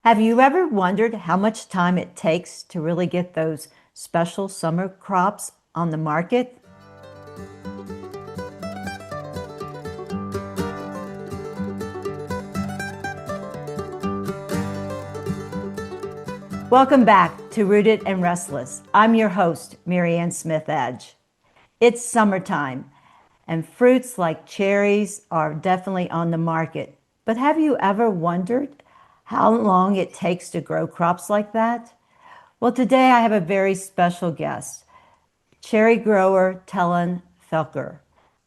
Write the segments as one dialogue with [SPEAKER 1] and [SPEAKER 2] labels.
[SPEAKER 1] Have you ever wondered how much time it takes to really get those special summer crops on the market? Welcome back to Rooted and Restless. I'm your host, Marianne Smith Edge. It's summertime, and fruits like cherries are definitely on the market. But have you ever wondered how long it takes to grow crops like that? Well, today I have a very special guest, cherry grower Talon Felker.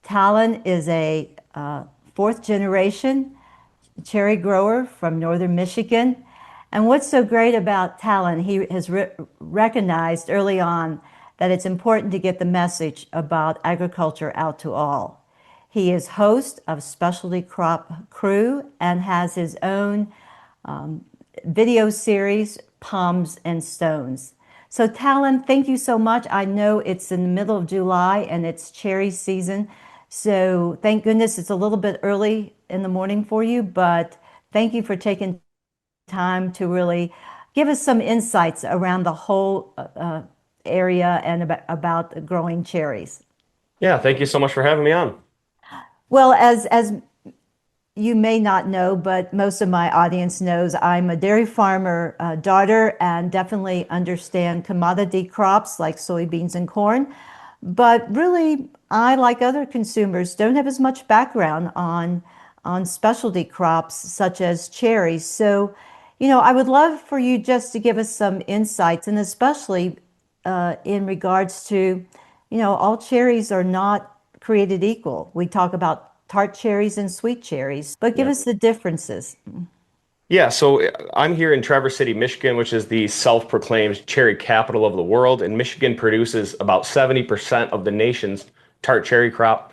[SPEAKER 1] Talon is a fourth generation cherry grower from northern Michigan. And what's so great about Talon, he has recognized early on that it's important to get the message about agriculture out to all. He is host of Specialty Crop Crew and has his own video series, Palms and Stones. So Talon, thank you so much. I know it's in the middle of July and it's cherry season. So thank goodness it's a little bit early in the morning for you, but thank you for taking time to really give us some insights around the whole area and about growing cherries.
[SPEAKER 2] Yeah, thank you so much for having me on.
[SPEAKER 1] Well, as you may not know, but most of my audience knows I'm a dairy farmer daughter and definitely understand commodity crops like soybeans and corn. But really, I, like other consumers, don't have as much background on specialty crops such as cherries. So, I would love for you just to give us some insights, and especially in regards to, all cherries are not created equal. We talk about tart cherries and sweet cherries, but give
[SPEAKER 2] Yeah.
[SPEAKER 1] us the differences.
[SPEAKER 2] Yeah, so I'm here in Traverse City, Michigan, which is the self-proclaimed cherry capital of the world, and Michigan produces about 70% of the nation's tart cherry crop.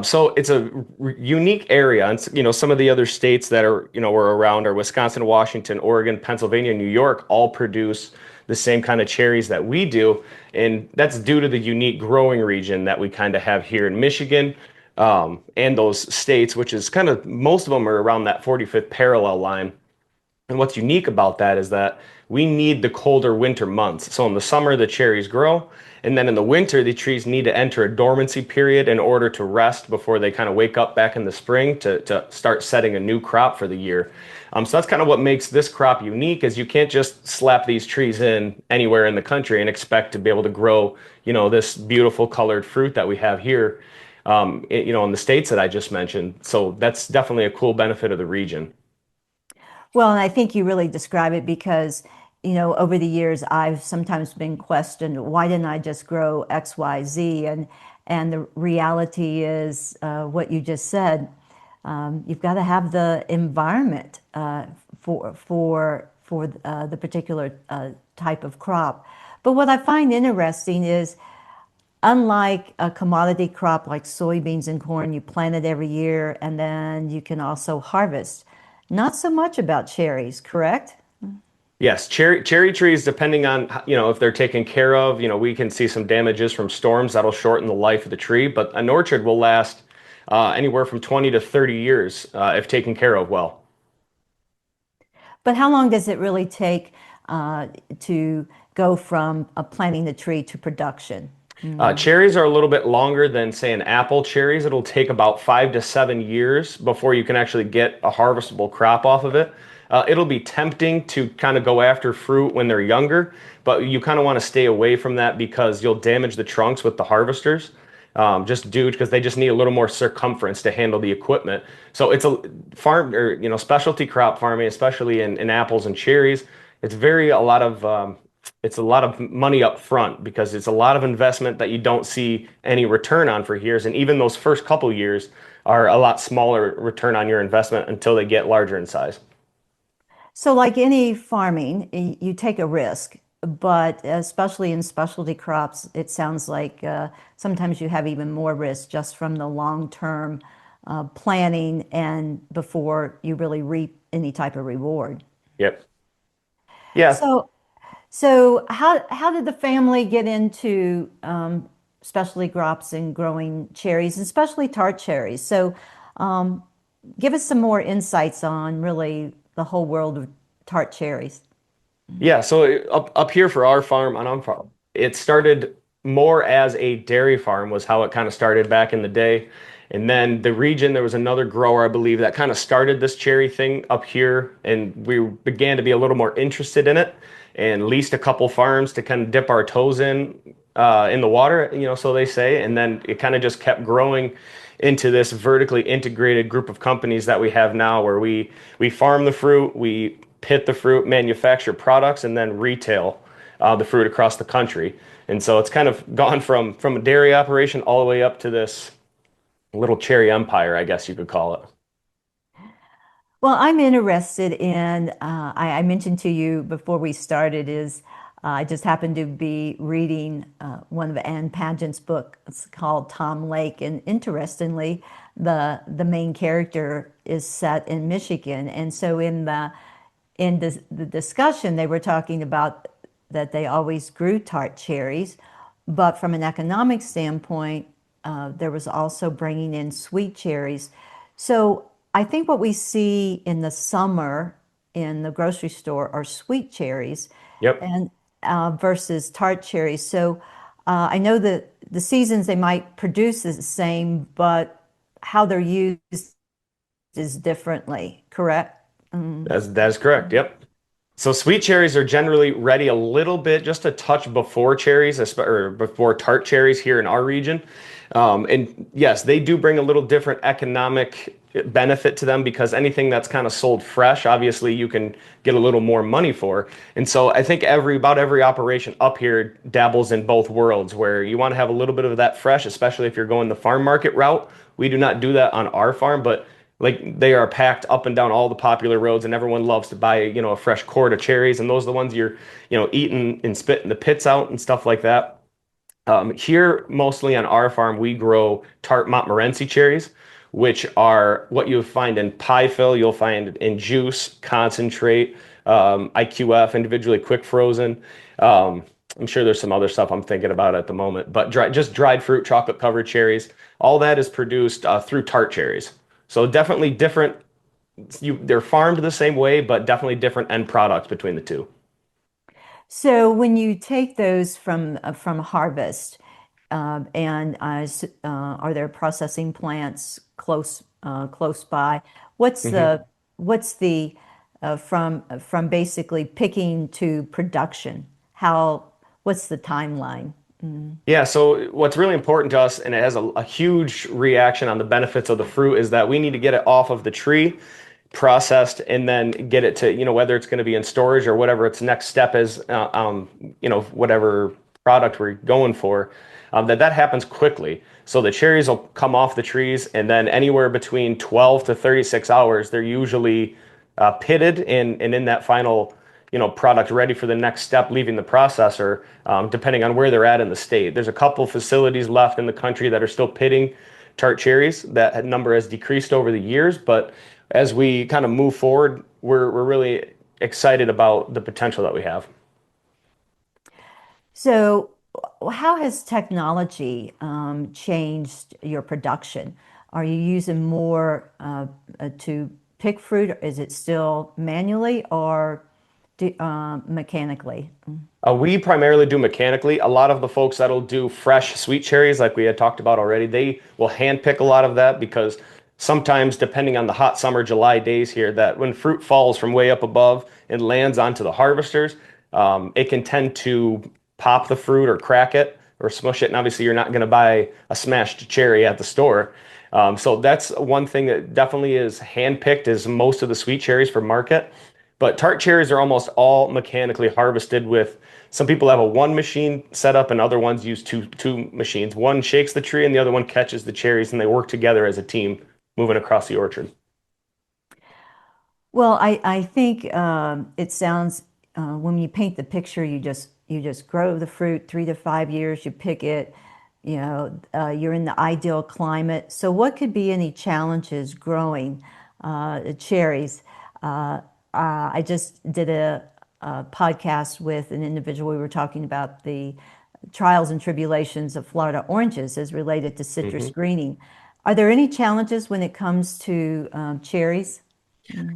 [SPEAKER 2] So it's a unique area, and some of the other states that are we're around are Wisconsin, Washington, Oregon, Pennsylvania, New York, all produce the same kind of cherries that we do, and that's due to the unique growing region that we kind of have here in Michigan. And those states, which is kind of most of them are around that 45th parallel line. And what's unique about that is that we need the colder winter months. So in the summer, the cherries grow. And then in the winter, the trees need to enter a dormancy period in order to rest before they kind of wake up back in the spring to start setting a new crop for the year. So that's kind of what makes this crop unique is you can't just slap these trees in anywhere in the country and expect to be able to grow, this beautiful colored fruit that we have here, in the states that I just mentioned. So that's definitely a cool benefit of the region.
[SPEAKER 1] Well, and I think you really describe it because, over the years, I've sometimes been questioned, why didn't I just grow X, Y, Z? And the reality is what you just said. You've got to have the environment for the particular type of crop. But what I find interesting is, unlike a commodity crop like soybeans and corn, you plant it every year and then you can also harvest. Not so much about cherries, correct?
[SPEAKER 2] Yes, cherry trees, depending on if they're taken care of, we can see some damages from storms that'll shorten the life of the tree. But an orchard will last anywhere from 20 to 30 years if taken care of well.
[SPEAKER 1] But how long does it really take to go from planting the tree to production?
[SPEAKER 2] Cherries are a little bit longer than, say, an apple. Cherries, it'll take about 5 to 7 years before you can actually get a harvestable crop off of it. It'll be tempting to kind of go after fruit when they're younger, but you kind of want to stay away from that because you'll damage the trunks with the harvesters. Just due because they just need a little more circumference to handle the equipment. So it's a farm or specialty crop farming, especially in apples and cherries. It's very a lot of money up front because it's a lot of investment that you don't see any return on for years. And even those first couple years are a lot smaller return on your investment until they get larger in size.
[SPEAKER 1] So, like any farming, you take a risk, but especially in specialty crops, it sounds like sometimes you have even more risk just from the long-term planning and before you really reap any type of reward.
[SPEAKER 2] Yep. Yeah.
[SPEAKER 1] So, so how did the family get into specialty crops and growing cherries, and especially tart cherries? So, give us some more insights on really the whole world of tart cherries?
[SPEAKER 2] Yeah, so up here for our farm on our farm, it started more as a dairy farm was how it kind of started back in the day. And then the region, there was another grower, I believe, that kind of started this cherry thing up here, and we began to be a little more interested in it and leased a couple farms to kind of dip our toes in the water, so they say. And then it kind of just kept growing into this vertically integrated group of companies that we have now, where we farm the fruit, we pit the fruit, manufacture products, and then retail the fruit across the country. And so it's kind of gone from a dairy operation all the way up to this little cherry empire, I guess you could call it.
[SPEAKER 1] Well, I'm interested in, I mentioned to you before we started, is I just happened to be reading one of Anne Paget's books called Tom Lake. And interestingly, the main character is set in Michigan. And so in the discussion, they were talking about that they always grew tart cherries, but from an economic standpoint, there was also bringing in sweet cherries. So I think what we see in the summer in the grocery store are sweet cherries,
[SPEAKER 2] Yep.
[SPEAKER 1] and versus tart cherries. So I know that the seasons they might produce is the same, but how they're used is differently, correct?
[SPEAKER 2] That is correct. Yep. So sweet cherries are generally ready a little bit, just a touch before cherries, or before tart cherries here in our region. And yes, they do bring a little different economic benefit to them because anything that's kind of sold fresh, obviously you can get a little more money for. And so I think about every operation up here dabbles in both worlds, where you want to have a little bit of that fresh, especially if you're going the farm market route. We do not do that on our farm, but like they are packed up and down all the popular roads, and everyone loves to buy, a fresh quart of cherries, and those are the ones you're, eating and spitting the pits out and stuff like that. Here, mostly on our farm, we grow tart Montmorency cherries, which are what you'll find in pie fill, you'll find in juice, concentrate, IQF, individually quick frozen. Um, I'm sure there's some other stuff I'm thinking about at the moment, but just dried fruit, chocolate covered cherries, all that is produced through tart cherries. So definitely different. They're farmed the same way, but definitely different end products between the two.
[SPEAKER 1] So when you take those from harvest, and are there processing plants close by? What's
[SPEAKER 2] Mhm.
[SPEAKER 1] the from basically picking to production? What's the timeline?
[SPEAKER 2] Yeah, so what's really important to us, and it has a huge reaction on the benefits of the fruit, is that we need to get it off of the tree, processed, and then get it to, whether it's going to be in storage or whatever its next step is, whatever product we're going for, that happens quickly. So the cherries will come off the trees, and then anywhere between 12 to 36 hours, they're usually pitted and in that final product ready for the next step, leaving the processor, depending on where they're at in the state. There's a couple facilities left in the country that are still pitting tart cherries. That number has decreased over the years, but as we kind of move forward, we're really excited about the potential that we have.
[SPEAKER 1] So how has technology changed your production? Are you using more to pick fruit? Is it still manually or mechanically?
[SPEAKER 2] We primarily do mechanically. A lot of the folks that'll do fresh sweet cherries, like we had talked about already, they will hand pick a lot of that because sometimes, depending on the hot summer July days here, that when fruit falls from way up above and lands onto the harvesters, it can tend to pop the fruit or crack it or smush it. And obviously, you're not going to buy a smashed cherry at the store. So that's one thing that definitely is hand picked is most of the sweet cherries for market. But tart cherries are almost all mechanically harvested with some people have a one machine setup and other ones use two machines. One shakes the tree and the other one catches the cherries and they work together as a team moving across the orchard.
[SPEAKER 1] Well, I think it sounds when you paint the picture, you just grow the fruit 3 to 5 years, you pick it, you're in the ideal climate. So, what could be any challenges growing cherries? I just did a podcast with an individual. We were talking about the trials and tribulations of Florida oranges as related to citrus
[SPEAKER 2] Mhm.
[SPEAKER 1] greening. Are there any challenges when it comes to cherries?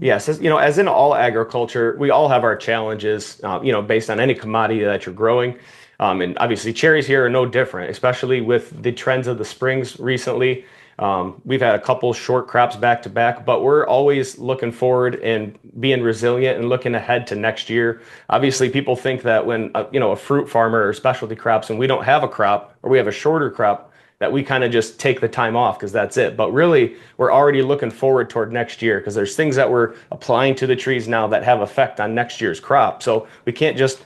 [SPEAKER 2] Yes, as in all agriculture, we all have our challenges, based on any commodity that you're growing. And obviously, cherries here are no different, especially with the trends of the springs recently. We've had a couple short crops back to back, but we're always looking forward and being resilient and looking ahead to next year. Obviously, people think that when a fruit farmer or specialty crops, and we don't have a crop or we have a shorter crop, that we kind of just take the time off because that's it. But really, we're already looking forward toward next year because there's things that we're applying to the trees now that have effect on next year's crop. So we can't just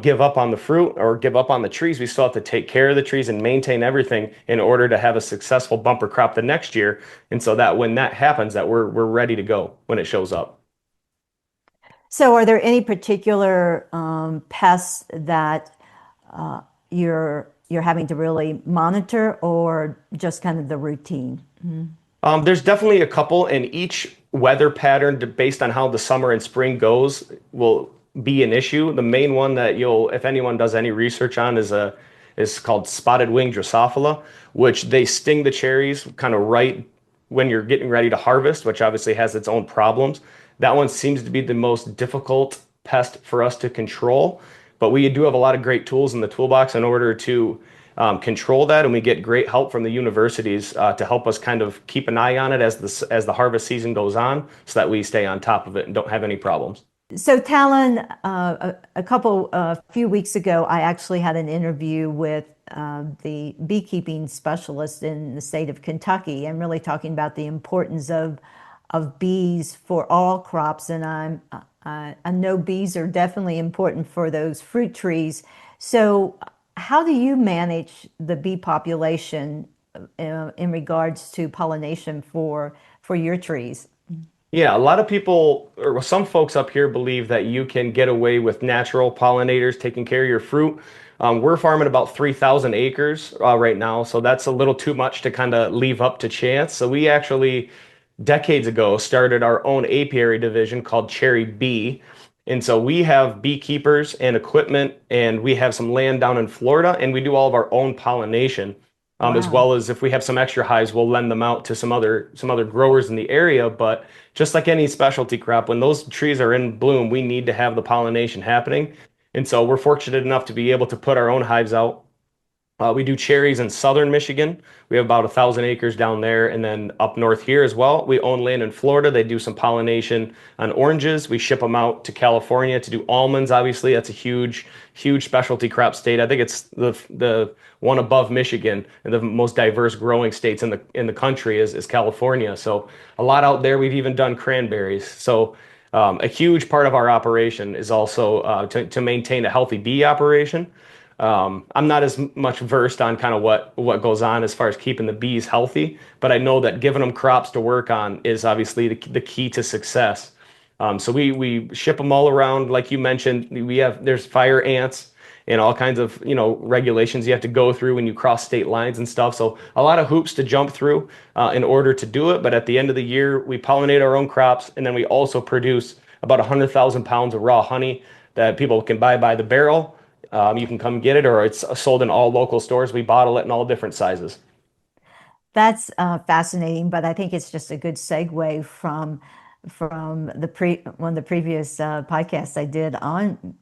[SPEAKER 2] give up on the fruit or give up on the trees. We still have to take care of the trees and maintain everything in order to have a successful bumper crop the next year. And so that when that happens, that we're ready to go when it shows up.
[SPEAKER 1] So are there any particular pests that you're having to really monitor, or just kind of the routine?
[SPEAKER 2] There's definitely a couple, and each weather pattern, based on how the summer and spring goes, will be an issue. The main one that if anyone does any research on, is called spotted wing Drosophila, which they sting the cherries kind of right when you're getting ready to harvest, which obviously has its own problems. That one seems to be the most difficult pest for us to control, but we do have a lot of great tools in the toolbox in order to control that, and we get great help from the universities to help us kind of keep an eye on it as the harvest season goes on, so that we stay on top of it and don't have any problems.
[SPEAKER 1] So Talon, a few weeks ago, I actually had an interview with the beekeeping specialist in the state of Kentucky, and really talking about the importance of bees for all crops. And I know bees are definitely important for those fruit trees. So how do you manage the bee population in regards to pollination for your trees?
[SPEAKER 2] Yeah, a lot of people, or some folks up here, believe that you can get away with natural pollinators taking care of your fruit. We're farming about 3,000 acres right now, so that's a little too much to kind of leave up to chance. So we actually, decades ago, started our own apiary division called Cherry Bee. And so we have beekeepers and equipment, and we have some land down in Florida, and we do all of our own pollination. As
[SPEAKER 1] Wow.
[SPEAKER 2] well as if we have some extra hives, we'll lend them out to some other growers in the area. But just like any specialty crop, when those trees are in bloom, we need to have the pollination happening. And so we're fortunate enough to be able to put our own hives out. We do cherries in southern Michigan. We have about 1,000 acres down there. And then up north here as well, we own land in Florida. They do some pollination on oranges. We ship them out to California to do almonds. Obviously, that's a huge, huge specialty crop state. I think it's the one above Michigan, and the most diverse growing states in the country is California. So a lot out there. We've even done cranberries. So a huge part of our operation is also to maintain a healthy bee operation. I'm not as much versed on kind of what goes on as far as keeping the bees healthy, but I know that giving them crops to work on is obviously the key to success. So we ship them all around, like you mentioned. There's fire ants and all kinds of regulations you have to go through when you cross state lines and stuff. So a lot of hoops to jump through in order to do it. But at the end of the year, we pollinate our own crops, and then we also produce about 100,000 pounds of raw honey that people can buy by the barrel. You can come get it, or it's sold in all local stores. We bottle it in all different sizes.
[SPEAKER 1] That's fascinating, but I think it's just a good segue from one of the previous podcasts I did on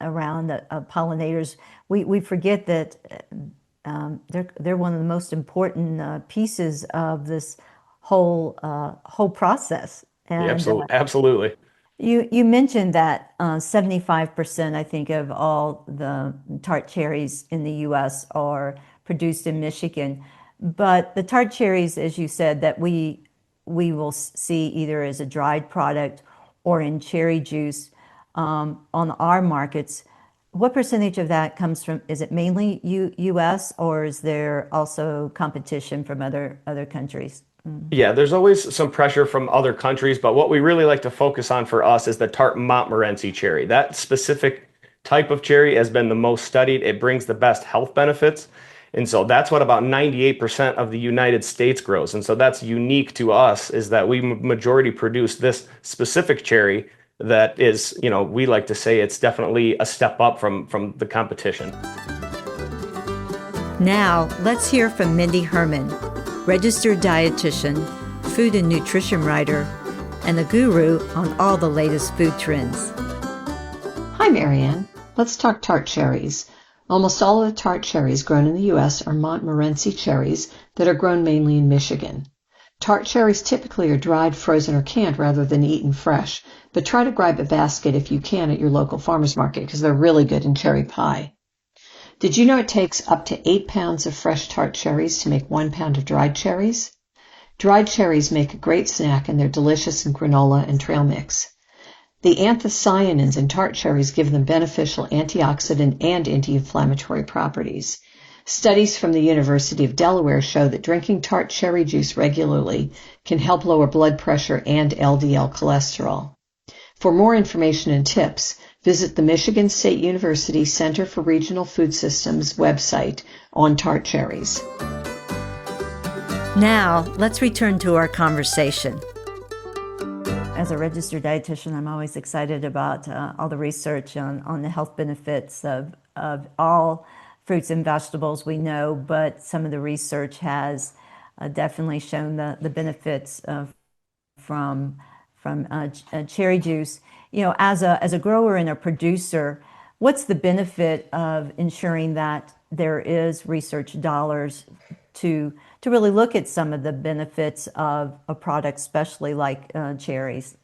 [SPEAKER 1] around pollinators. We forget that they're one of the most important pieces of this whole process.
[SPEAKER 2] Yeah,
[SPEAKER 1] And
[SPEAKER 2] absolutely.
[SPEAKER 1] you mentioned that 75%, I think, of all the tart cherries in the U.S. are produced in Michigan. But the tart cherries, as you said, that we will see either as a dried product or in cherry juice on our markets. What percentage of that comes from? Is it mainly U.S., or is there also competition from other countries?
[SPEAKER 2] Yeah, there's always some pressure from other countries, but what we really like to focus on for us is the tart Montmorency cherry. That specific type of cherry has been the most studied. It brings the best health benefits. And so that's what about 98% of the United States grows. And so that's unique to us, is that we majority produce this specific cherry that is, we like to say it's definitely a step up from the competition.
[SPEAKER 1] Now, let's hear from Mindy Herman, registered dietitian, food and nutrition writer, and the guru on all the latest food trends.
[SPEAKER 3] Hi, Marianne. Let's talk tart cherries. Almost all of the tart cherries grown in the U.S. are Montmorency cherries that are grown mainly in Michigan. Tart cherries typically are dried, frozen, or canned rather than eaten fresh, but try to grab a basket if you can at your local farmer's market because they're really good in cherry pie. Did you know it takes up to 8 pounds of fresh tart cherries to make 1 pound of dried cherries? Dried cherries make a great snack and they're delicious in granola and trail mix. The anthocyanins in tart cherries give them beneficial antioxidant and anti-inflammatory properties. Studies from the University of Delaware show that drinking tart cherry juice regularly can help lower blood pressure and LDL cholesterol. For more information and tips, visit the Michigan State University Center for Regional Food Systems website on tart cherries.
[SPEAKER 1] Now, let's return to our conversation. As a registered dietitian, I'm always excited about all the research on the health benefits of all fruits and vegetables we know, but some of the research has definitely shown the benefits from cherry juice. You know, as a grower and a producer, what's the benefit of ensuring that there is research dollars to really look at some of the benefits of a product, especially like cherries?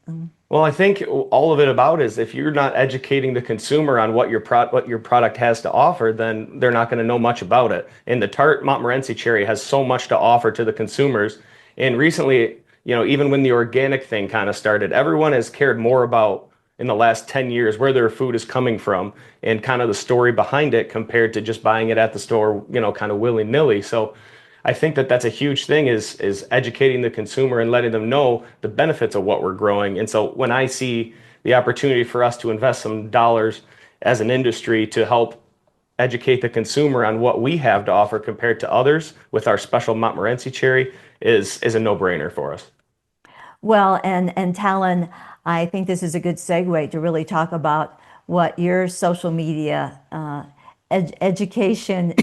[SPEAKER 2] Well, I think all of it about is if you're not educating the consumer on what your product has to offer, then they're not going to know much about it. And the tart Montmorency cherry has so much to offer to the consumers. And recently, you know, even when the organic thing kind of started, everyone has cared more about in the last 10 years where their food is coming from and kind of the story behind it compared to just buying it at the store, you know, kind of willy-nilly. So I think that that's a huge thing is educating the consumer and letting them know the benefits of what we're growing. And so when I see the opportunity for us to invest some dollars as an industry to help educate the consumer on what we have to offer compared to others with our special Montmorency cherry is a no-brainer for us.
[SPEAKER 1] Well, and Talon, I think this is a good segue to really talk about what your social media education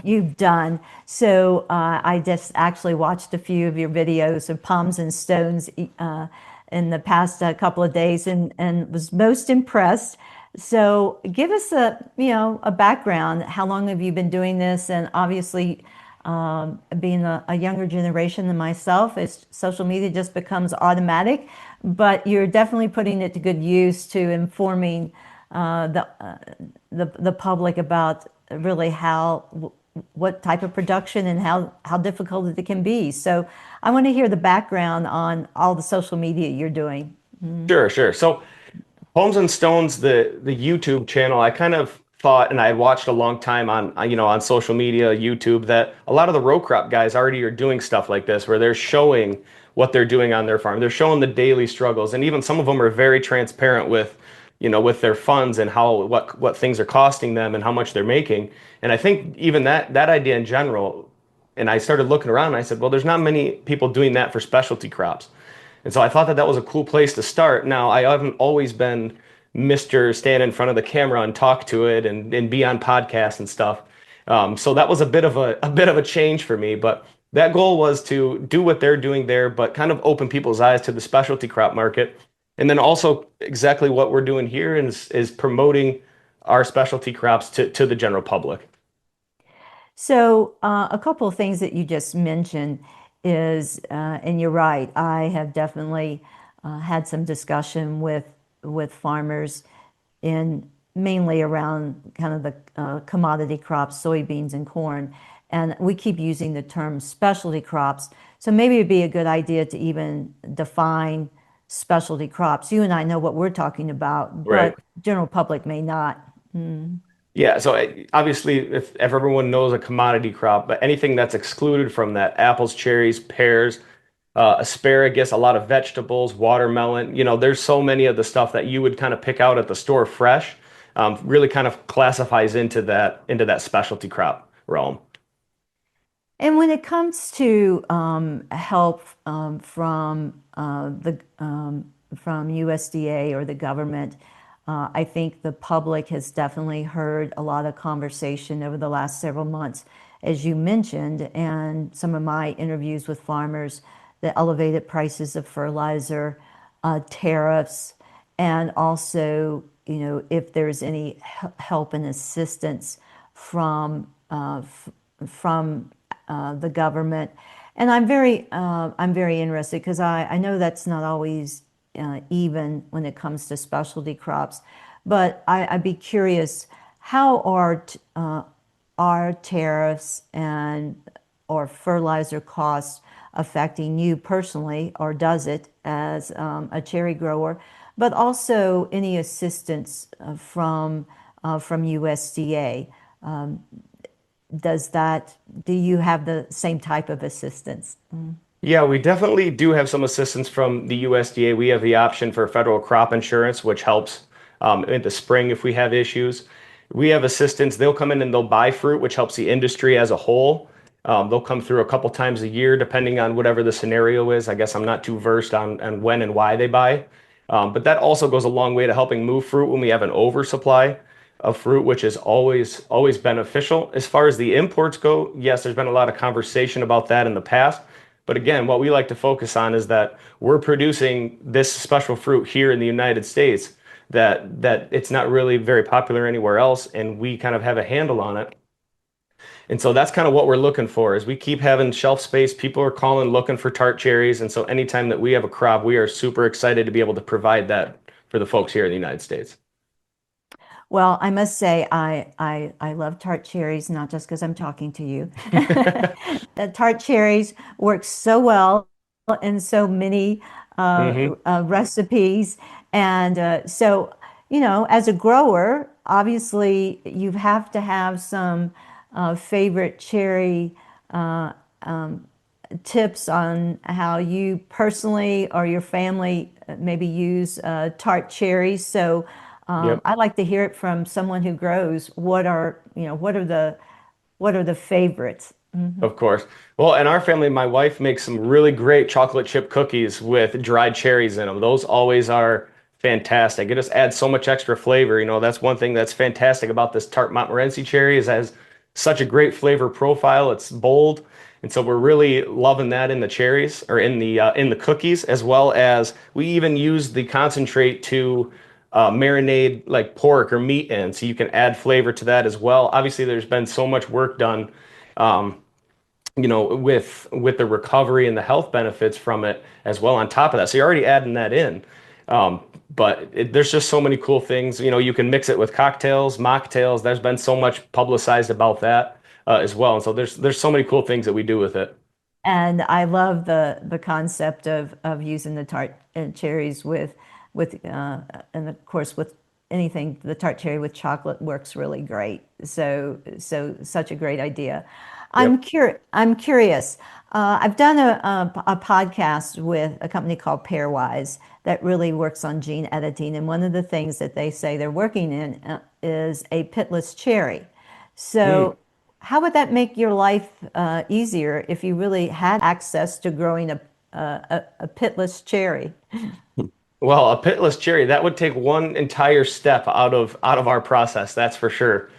[SPEAKER 1] you've done. So I just actually watched a few of your videos of palms and stones in the past couple of days and was most impressed. So give us a background. How long have you been doing this? And obviously, being a younger generation than myself, social media just becomes automatic. But you're definitely putting it to good use to informing the public about really what type of production and how difficult it can be. So I want to hear the background on all the social media you're doing.
[SPEAKER 2] Sure. So Homes and Stones, the YouTube channel, I kind of thought, and I had watched a long time on social media, YouTube, that a lot of the row crop guys already are doing stuff like this, where they're showing what they're doing on their farm. They're showing the daily struggles, and even some of them are very transparent with their funds and what things are costing them and how much they're making. And I think even that idea in general, and I started looking around and I said, well, there's not many people doing that for specialty crops. And so I thought that was a cool place to start. Now, I haven't always been Mr. Stand in front of the camera and talk to it and be on podcasts and stuff. So that was a bit of a change for me. But that goal was to do what they're doing there, but kind of open people's eyes to the specialty crop market. And then also exactly what we're doing here is promoting our specialty crops to the general public.
[SPEAKER 1] So a couple of things that you just mentioned is, and you're right, I have definitely had some discussion with farmers mainly around kind of the commodity crops, soybeans and corn. And we keep using the term specialty crops. So maybe it'd be a good idea to even define specialty crops. You and I know what we're talking about,
[SPEAKER 2] Right.
[SPEAKER 1] but general public may not.
[SPEAKER 2] Yeah, so obviously, if everyone knows a commodity crop, but anything that's excluded from that, apples, cherries, pears, asparagus, a lot of vegetables, watermelon, there's so many of the stuff that you would kind of pick out at the store fresh, really kind of classifies into that specialty crop realm.
[SPEAKER 1] And when it comes to help from USDA or the government, I think the public has definitely heard a lot of conversation over the last several months, as you mentioned, and some of my interviews with farmers, the elevated prices of fertilizer, tariffs, and also, if there's any help and assistance from from the government. And I'm very interested because I know that's not always even when it comes to specialty crops, but I'd be curious, how are tariffs and or fertilizer costs affecting you personally, or does it as a cherry grower, but also any assistance from USDA? Do you have the same type of assistance?
[SPEAKER 2] Yeah, we definitely do have some assistance from the USDA. We have the option for federal crop insurance, which helps in the spring if we have issues. We have assistance. They'll come in and they'll buy fruit, which helps the industry as a whole. They'll come through a couple times a year, depending on whatever the scenario is. I guess I'm not too versed on when and why they buy. But that also goes a long way to helping move fruit when we have an oversupply of fruit, which is always beneficial. As far as the imports go, yes, there's been a lot of conversation about that in the past. But again, what we like to focus on is that we're producing this special fruit here in the United States that it's not really very popular anywhere else, and we kind of have a handle on it. And so that's kind of what we're looking for is we keep having shelf space. People are calling looking for tart cherries. And so anytime that we have a crop, we are super excited to be able to provide that for the folks here in the United States.
[SPEAKER 1] Well, I must say, I love tart cherries, not just because I'm talking to you. The tart cherries work so well in so many
[SPEAKER 2] Hmm.
[SPEAKER 1] recipes. And as a grower, obviously, you have to have some favorite cherry tips on how you personally or your family maybe use tart cherries. So
[SPEAKER 2] Yep.
[SPEAKER 1] I'd like to hear it from someone who grows. What are the favorites?
[SPEAKER 2] Of course. Well, in our family, my wife makes some really great chocolate chip cookies with dried cherries in them. Those always are fantastic. It just adds so much extra flavor. That's one thing that's fantastic about this tart Montmorency cherry is it has such a great flavor profile. It's bold. And so we're really loving that in the cherries or in the cookies, as well as we even use the concentrate to marinade like pork or meat in. So you can add flavor to that as well. Obviously, there's been so much work done um, with the recovery and the health benefits from it as well on top of that. So you're already adding that in. There's just so many cool things. You can mix it with cocktails, mocktails. There's been so much publicized about that as well. And so there's so many cool things that we do with it.
[SPEAKER 1] And I love the concept of using the tart cherries and of course with anything, the tart cherry with chocolate works really great. So such a great idea.
[SPEAKER 2] Yep.
[SPEAKER 1] I'm curious. I've done a podcast with a company called Pairwise that really works on gene editing, and one of the things that they say they're working in is a pitless cherry.
[SPEAKER 2] Mm.
[SPEAKER 1] So, how would that make your life easier if you really had access to growing a pitless cherry?
[SPEAKER 2] Well, a pitless cherry, that would take one entire step out of our process, that's for sure.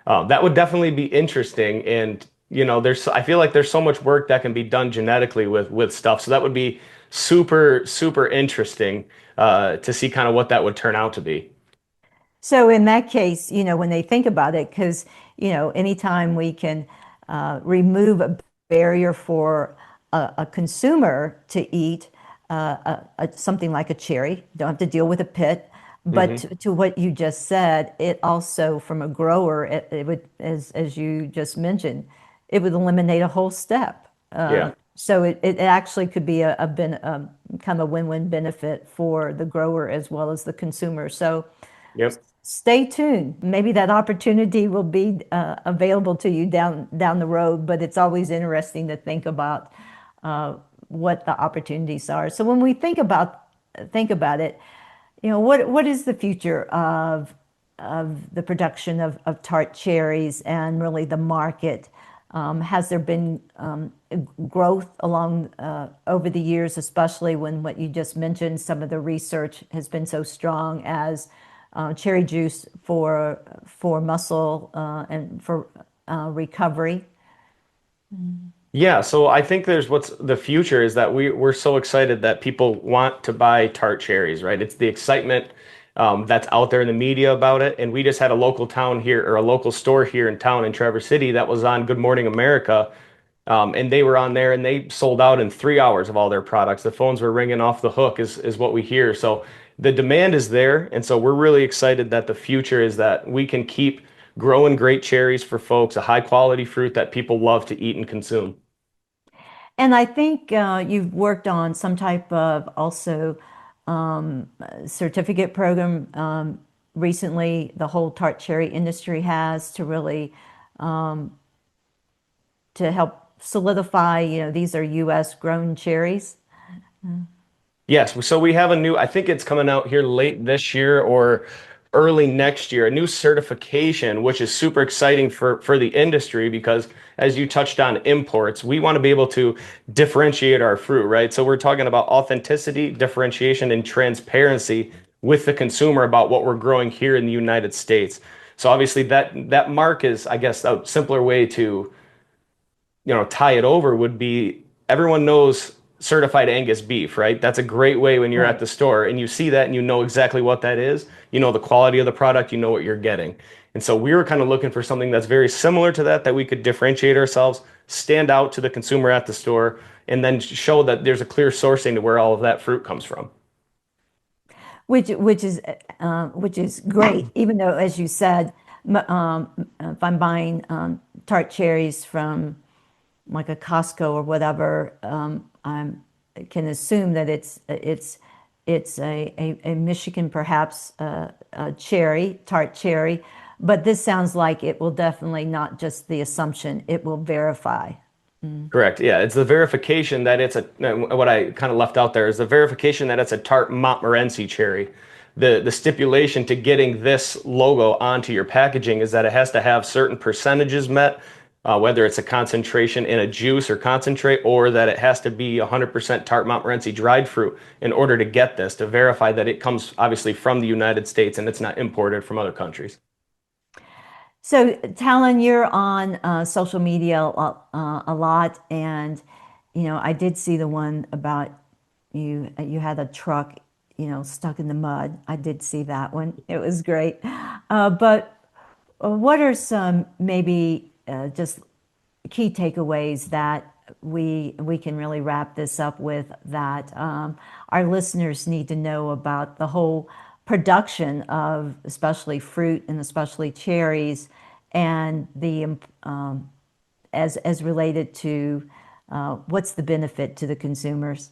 [SPEAKER 2] That would definitely be interesting. And I feel like there's so much work that can be done genetically with stuff. So that would be super, super interesting to see kind of what that would turn out to be.
[SPEAKER 1] So in that case, when they think about it, because, anytime we can remove a barrier for a consumer to eat something like a cherry, don't have to deal with a pit. But
[SPEAKER 2] Hmm.
[SPEAKER 1] to what you just said, it also, from a grower, it would, as you just mentioned, it would eliminate a whole step.
[SPEAKER 2] Yeah.
[SPEAKER 1] So it actually could be kind of a win-win benefit for the grower as well as the consumer. So
[SPEAKER 2] Yep.
[SPEAKER 1] stay tuned. Maybe that opportunity will be available to you down the road, but it's always interesting to think about uh, what the opportunities are. So when we think about it, what is the future of the production of tart cherries and really the market? Has there been growth along over the years, especially when what you just mentioned, some of the research has been so strong as cherry juice for muscle and for recovery?
[SPEAKER 2] Yeah, so I think there's what's the future is that we're so excited that people want to buy tart cherries, right? It's the excitement that's out there in the media about it. And we just had a local town here or a local store here in town in Traverse City that was on Good Morning America. And they were on there and they sold out in 3 hours of all their products. The phones were ringing off the hook is what we hear. So the demand is there. And so we're really excited that the future is that we can keep growing great cherries for folks, a high quality fruit that people love to eat and consume.
[SPEAKER 1] And I think you've worked on some type of also certificate program recently. The whole tart cherry industry has to really to help solidify, these are U.S. grown cherries.
[SPEAKER 2] Yes, so we have a new, I think it's coming out here late this year or early next year, a new certification, which is super exciting for the industry because as you touched on imports, we want to be able to differentiate our fruit, right? So we're talking about authenticity, differentiation, and transparency with the consumer about what we're growing here in the United States. So obviously that mark is, I guess, a simpler way to tie it over would be everyone knows certified Angus beef, right? That's a great way when you're at
[SPEAKER 1] Right.
[SPEAKER 2] the store and you see that and you know exactly what that is. You know the quality of the product, you know what you're getting. And so we were kind of looking for something that's very similar to that, that we could differentiate ourselves, stand out to the consumer at the store, and then show that there's a clear sourcing to where all of that fruit comes from.
[SPEAKER 1] Which is great. Even though, as you said, if I'm buying tart cherries from like a Costco or whatever, I can assume that it's a Michigan perhaps a cherry, tart cherry, but this sounds like it will definitely not just the assumption, it will verify.
[SPEAKER 2] Correct. Yeah, it's the verification that it's a what I kind of left out there is the verification that it's a tart Montmorency cherry. The stipulation to getting this logo onto your packaging is that it has to have certain percentages met, whether it's a concentration in a juice or concentrate, or that it has to be 100% tart Montmorency dried fruit in order to get this, to verify that it comes obviously from the United States and it's not imported from other countries.
[SPEAKER 1] So, Talon, you're on social media a lot, and I did see the one about you. You had a truck, stuck in the mud. I did see that one. It was great. But what are some maybe just key takeaways that we can really wrap this up with that our listeners need to know about the whole production of especially fruit and especially cherries and the as related to what's the benefit to the consumers?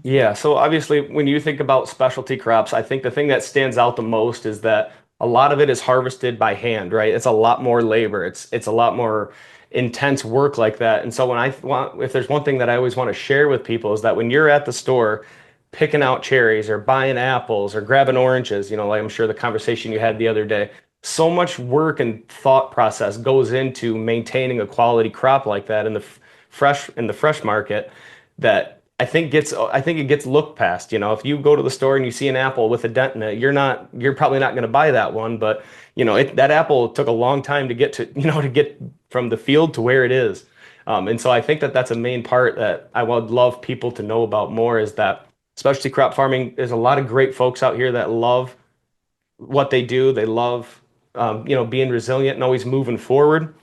[SPEAKER 2] Yeah, so obviously, when you think about specialty crops, I think the thing that stands out the most is that a lot of it is harvested by hand, right? It's a lot more labor. It's a lot more intense work like that. And so when I want, if there's one thing that I always want to share with people is that when you're at the store picking out cherries or buying apples or grabbing oranges, like I'm sure the conversation you had the other day, so much work and thought process goes into maintaining a quality crop like that in the fresh market that I think it gets looked past. If you go to the store and you see an apple with a dent in it, you're probably not going to buy that one. But that apple took a long time to get to to get from the field to where it is. And so I think that that's a main part that I would love people to know about more is that specialty crop farming. There's a lot of great folks out here that love what they do. They love being resilient and always moving forward.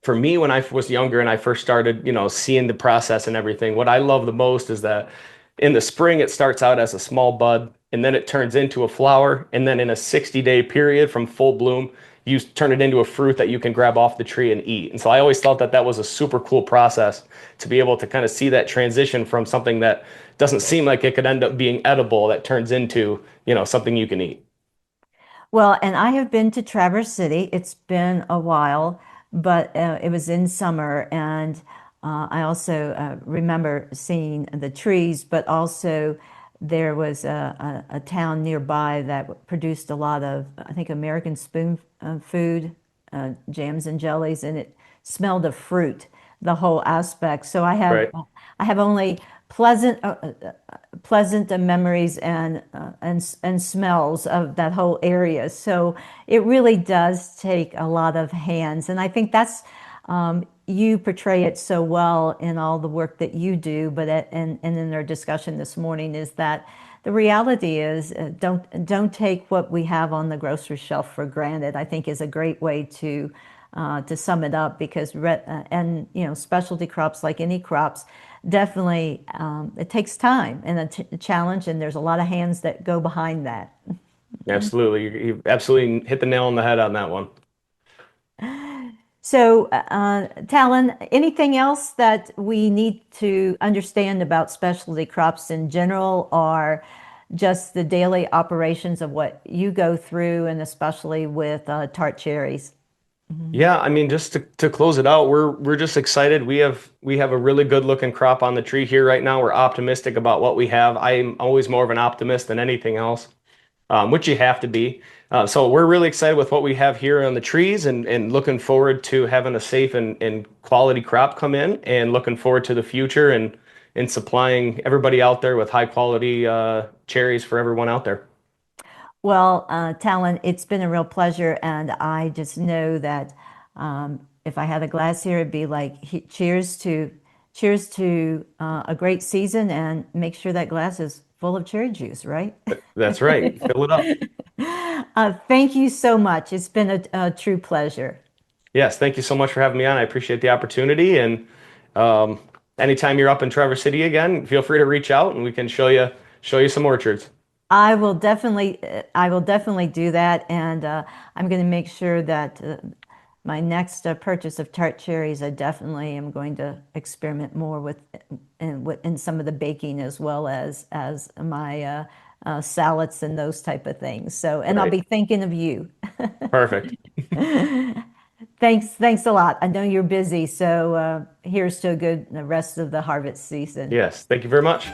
[SPEAKER 2] For me, when I was younger and I first started, seeing the process and everything, what I love the most is that in the spring, it starts out as a small bud and then it turns into a flower. And then in a 60-day period from full bloom, you turn it into a fruit that you can grab off the tree and eat. And so I always thought that that was a super cool process to be able to kind of see that transition from something that doesn't seem like it could end up being edible that turns into, something you can eat.
[SPEAKER 1] Well, and I have been to Traverse City. It's been a while, but it was in summer, and I also remember seeing the trees, but also there was a town nearby that produced a lot of, I think, American spoon food, jams and jellies, and it smelled of fruit, the whole aspect. So
[SPEAKER 2] Right.
[SPEAKER 1] I have only pleasant pleasant memories and smells of that whole area. So it really does take a lot of hands, and I think that's you portray it so well in all the work that you do, but and in our discussion this morning is that the reality is don't take what we have on the grocery shelf for granted. I think is a great way to sum it up, because and specialty crops, like any crops, definitely it takes time and a challenge, and there's a lot of hands that go behind that.
[SPEAKER 2] Absolutely. You absolutely hit the nail on the head on that one.
[SPEAKER 1] So, Talon, anything else that we need to understand about specialty crops in general, or just the daily operations of what you go through, and especially with tart cherries?
[SPEAKER 2] Yeah, I mean, just to close it out, we're just excited. We have a really good looking crop on the tree here right now. We're optimistic about what we have. I'm always more of an optimist than anything else, which you have to be. So we're really excited with what we have here on the trees, and looking forward to having a safe and quality crop come in, and looking forward to the future and supplying everybody out there with high quality cherries for everyone out there.
[SPEAKER 1] Well, Talon, it's been a real pleasure, and I just know that if I had a glass here, it'd be like cheers to a great season, and make sure that glass is full of cherry juice, right?
[SPEAKER 2] That's right. Fill it up.
[SPEAKER 1] Thank you so much. It's been a true pleasure.
[SPEAKER 2] Yes, thank you so much for having me on. I appreciate the opportunity. And anytime you're up in Traverse City again, feel free to reach out and we can show you some orchards.
[SPEAKER 1] I will definitely do that, and I'm going to make sure that my next purchase of tart cherries, I definitely am going to experiment more with in some of the baking, as well as my salads and those type of things. So, and I'll
[SPEAKER 2] Right.
[SPEAKER 1] be thinking of you.
[SPEAKER 2] Perfect.
[SPEAKER 1] Thanks a lot. I know you're busy, so here's to a good the rest of the harvest season.
[SPEAKER 2] Yes, thank you very much.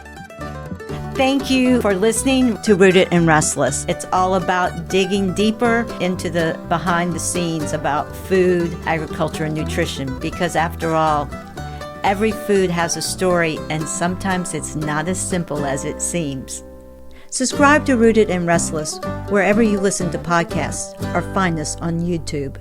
[SPEAKER 1] Thank you for listening to Rooted and Restless. It's all about digging deeper into the behind the scenes about food, agriculture, and nutrition, because after all, every food has a story, and sometimes it's not as simple as it seems. Subscribe to Rooted and Restless wherever you listen to podcasts, or find us on YouTube.